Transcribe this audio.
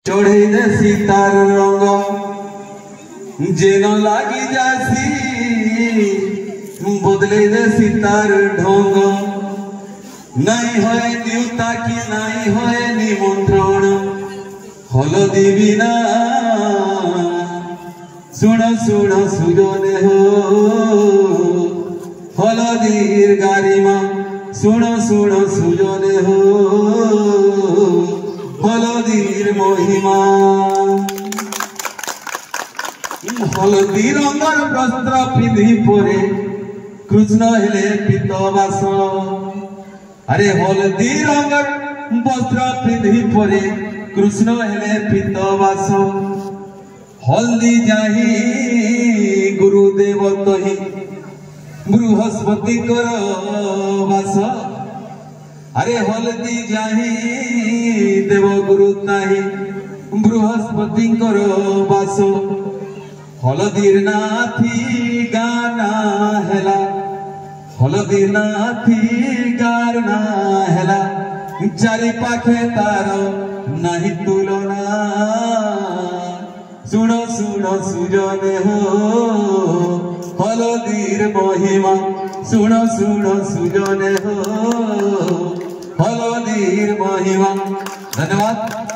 चढ़े देसी तार रंग जेन लागी जासी बदले देसी तार ढंग नहीं है न्यूता की नहीं है निमंत्रण हलदी बिना सुन सुन सुजने हो हलदीर गारिमा सुन सुन सुजने हो हलदीर महिमा हलदी रंगर वस्त्र पिंधि परे कृष्ण हेले पीतवास अरे हलदी रंगर वस्त्र पिंधि परे कृष्ण हेले पीतवास हल्दी जाही गुरुदेव तही बृहस्पति कर वास अरे हल्दी जाही देव गुरु ताही बृहस्पति कर वास हलदीर नाथी गाना हेला हलदीर नाथी गाना हेला चारि पाखे तार नहीं तुलना सुन सुन सुजने हो हलदीर महिमा सुन सुन सुजने हो हलदीर महिमा। धन्यवाद।